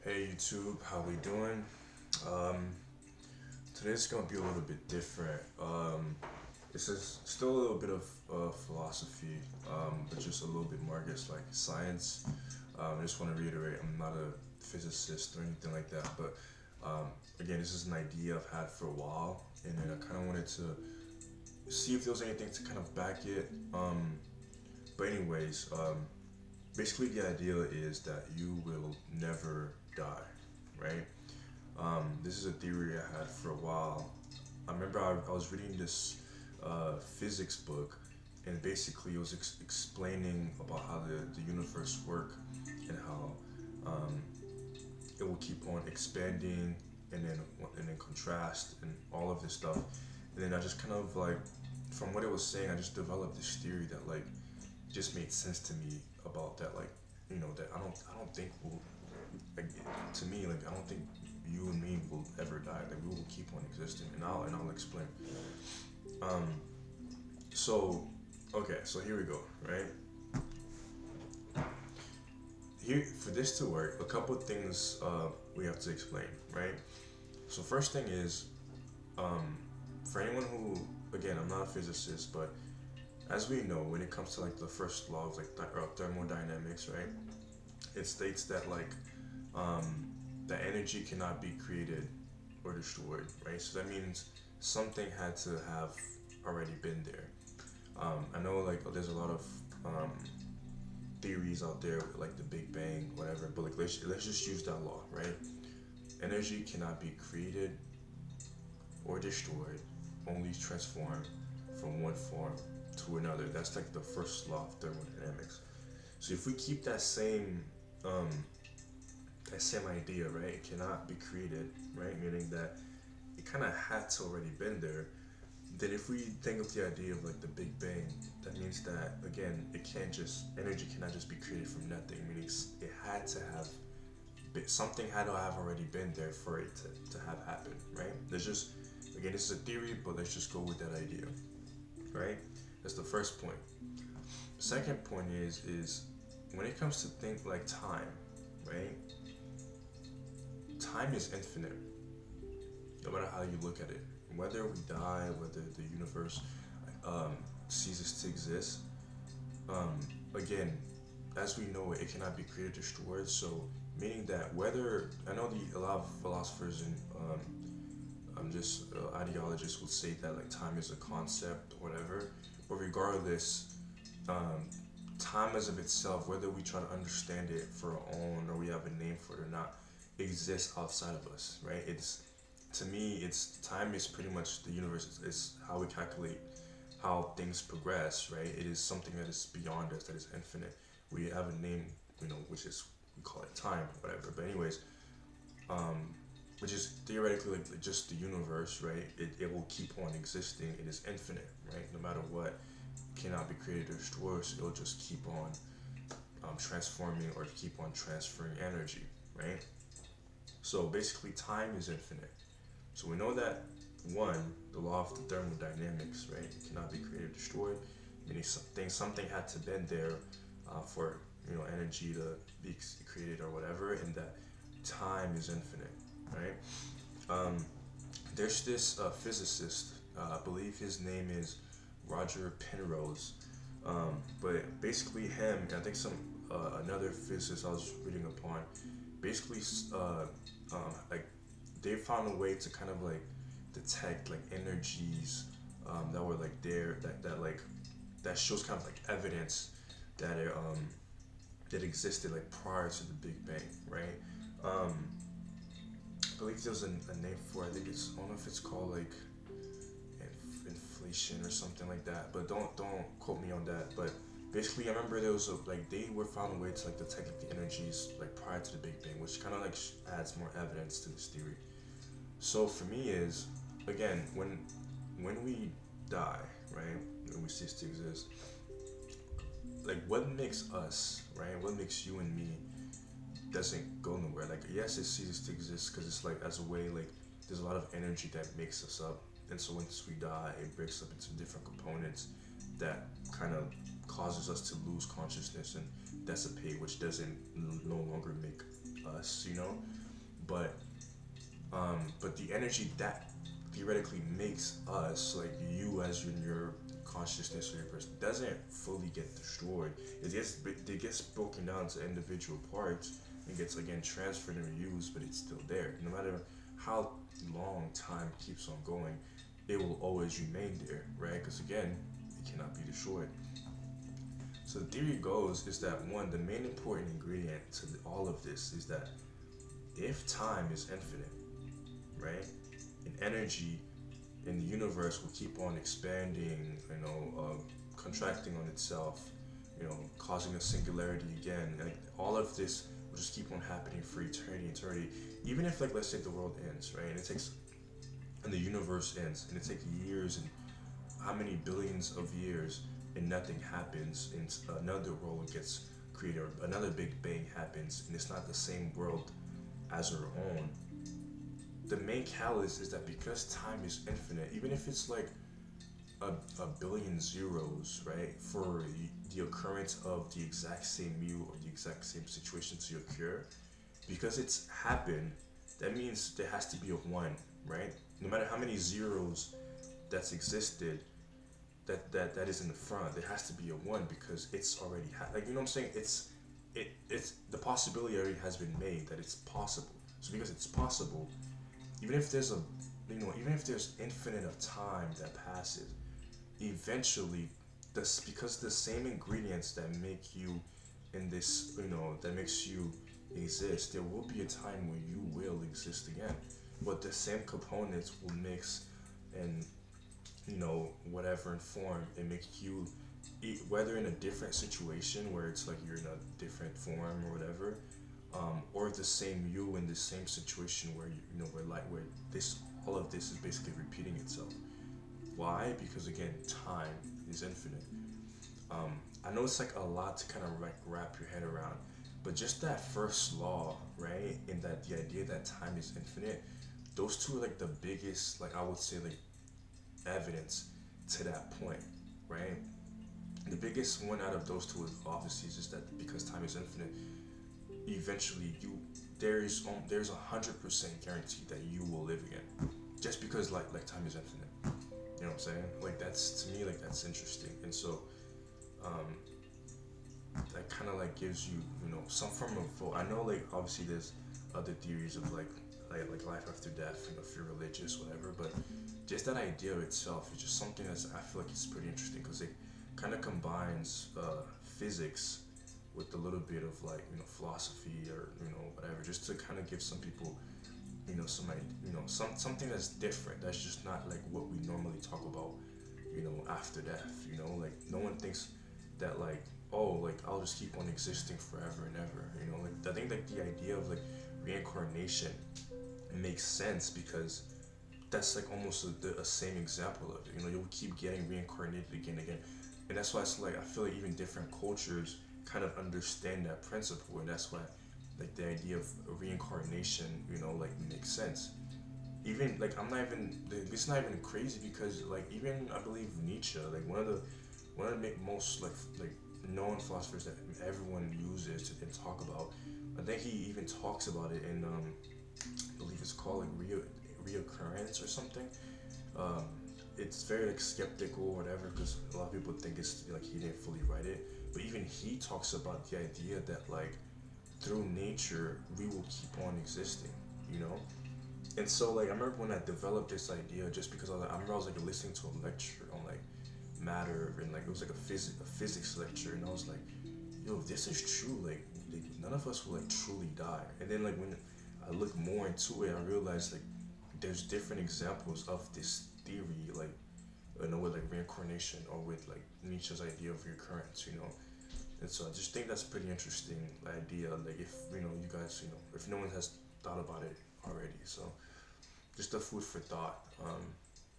Hey YouTube, how we doing? Um, Today's gonna be a little bit different. This is still a little bit of philosophy, but just a little bit more, I guess, like science. I just want to reiterate, I'm not a physicist or anything like that, but um, again, this is an idea I've had for a while, and then I kind of wanted to see if there was anything to kind of back it. But anyways, basically the idea is that you will never die, right? This is a theory I had for a while. I remember I was reading this physics book, and basically it was explaining about how the universe work and how um, it will keep on expanding and then contrast and all of this stuff. And then I just kind of like, from what it was saying, I just developed this theory that like just made sense to me about that, like, that I don't think we'll, like, to me, like, I don't think you and me will ever die. Like, we will keep on existing, and I'll explain. Um, so okay, so here we go, right? Here, for this to work, a couple of things we have to explain, right? So first thing is, um, for anyone who, again, I'm not a physicist, but as we know, when it comes to like the first law of like thermodynamics, right? It states that like that energy cannot be created or destroyed, right? So that means something had to have already been there. I know like there's a lot of um, theories out there like the Big Bang, whatever, but like let's just use that law, right? Energy cannot be created or destroyed, only transformed from one form to another. That's like the first law of thermodynamics. So if we keep um, that same idea, right? It cannot be created, right? Meaning that it kind of had to already been there. Then if we think of the idea of like the Big Bang, that means that again, it can't just energy cannot just be created from nothing. Meaning it had to have something had to have already been there for it to have happened, right? There's just again, this is a theory, but let's just go with that idea, right? That's the first point. Second point is when it comes to things like time, right? Time is infinite, no matter how you look at it. Whether we die, whether the universe um, ceases to exist, um, again, as we know it, it cannot be created or destroyed. So, meaning that whether I know a lot of philosophers and just ideologists would say that like time is a concept or whatever, but regardless, um, time as of itself, whether we try to understand it for our own or we have a name for it or not, exists outside of us, right? It's to me, it's time is pretty much the universe. It's how we calculate how things progress, right? It is something that is beyond us, that is infinite. We have a name, which is we call it time, whatever. But anyways, um, which is theoretically like just the universe, right? It will keep on existing. It is infinite, right? No matter what, cannot be created or destroyed. So it'll just keep on transforming or keep on transferring energy, right? So basically, time is infinite. So we know that one, the law of the thermodynamics, right? It cannot be created or destroyed. Meaning something had to been there for energy to be created or whatever, and that time is infinite, right? Um, there's this physicist, I believe his name is Roger Penrose, but basically him, and I think some another physicist I was reading upon, basically like they found a way to kind of like detect like energies that were like there that like that shows kind of like evidence that that existed like prior to the Big Bang, right? Um, I believe there's a name for it. I think it's I don't know if it's called like inflation or something like that. But don't quote me on that. But basically, I remember there was like they were found a way to like detect like, the energies like prior to the Big Bang, which kind of like adds more evidence to this theory. So for me is again when we die, right? When we cease to exist, like what makes us, right? What makes you and me doesn't go nowhere. Like yes, it ceases to exist because it's like as a way like there's a lot of energy that makes us up, and so once we die, it breaks up into different components that kind of causes us to lose consciousness and dissipate, which doesn't no longer make us, but but the energy that theoretically makes us, like you as in your consciousness or your person, doesn't fully get destroyed. It gets broken down to individual parts and gets again transferred and used, but it's still there. No matter how long time keeps on going, it will always remain there, right? Because again, it cannot be destroyed. So the theory goes is that one, the main important ingredient to all of this is that if time is infinite, right, and energy in the universe will keep on expanding, contracting on itself, causing a singularity again. Like all of this will just keep on happening for eternity, eternity. Even if, like, let's say the world ends, right, and it takes, and the universe ends, and it takes years and how many billions of years, and nothing happens, and another world gets created, or another Big Bang happens, and it's not the same world as our own. The main catalyst is that because time is infinite, even if it's like a billion zeros, right, for the occurrence of the exact same you or the exact same situation to occur, because it's happened, that means there has to be a one, right? No matter how many zeros that's existed, that is in the front, there has to be a one because it's already like, you know what I'm saying? It's the possibility already has been made that it's possible. So because it's possible, even if there's even if there's infinite of time that passes, eventually, this because the same ingredients that make you in this, that makes you exist, there will be a time where you will exist again. But the same components will mix and, whatever in form and make you, whether in a different situation where it's like you're in a different form or whatever, or the same you in the same situation where where this all of this is basically repeating itself. Why? Because again, time is infinite. I know it's like a lot to kind of like wrap your head around, but just that first law, right, and that the idea that time is infinite, those two are like the biggest, like I would say, like evidence to that point, right? The biggest one out of those two is obviously just that because time is infinite, eventually there's 100% guarantee that you will live again, just because like time is infinite. You know what I'm saying? Like that's to me like that's interesting, and so um, that kind of like gives you some form of vote. I know like obviously there's other theories of like life after death, if you're religious, whatever, but just that idea itself is just something that's I feel like it's pretty interesting because it kind of combines physics with a little bit of like philosophy or whatever, just to kind of give some people something that's different, that's just not like what we normally talk about after death. Like no one thinks that like, oh, like I'll just keep on existing forever and ever. Like I think like the idea of like reincarnation makes sense because that's like almost a same example of it. You'll keep getting reincarnated again and again, and that's why it's like I feel like even different cultures kind of understand that principle, and that's why like the idea of reincarnation, like makes sense. Even like I'm not even it's not even crazy because like even I believe Nietzsche, like one of the most like known philosophers that everyone uses and talk about. I think he even talks about it in I believe it's called like reoccurrence or something. Um, it's very like skeptical or whatever because a lot of people think it's like he didn't fully write it, but even he talks about the idea that like through nature we will keep on existing, you know. And so like I remember when I developed this idea, just because I remember I was like listening to a lecture on like matter, and like it was like a physics lecture, and I was like, yo, if this is true, like none of us will like truly die. And then like when I look more into it, I realized like there's different examples of this theory, like with like reincarnation or with like Nietzsche's idea of recurrence, you know. And so I just think that's a pretty interesting idea. Like if you guys, if no one has thought about it already, so just a food for thought.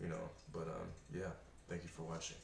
You know, but yeah, thank you for watching.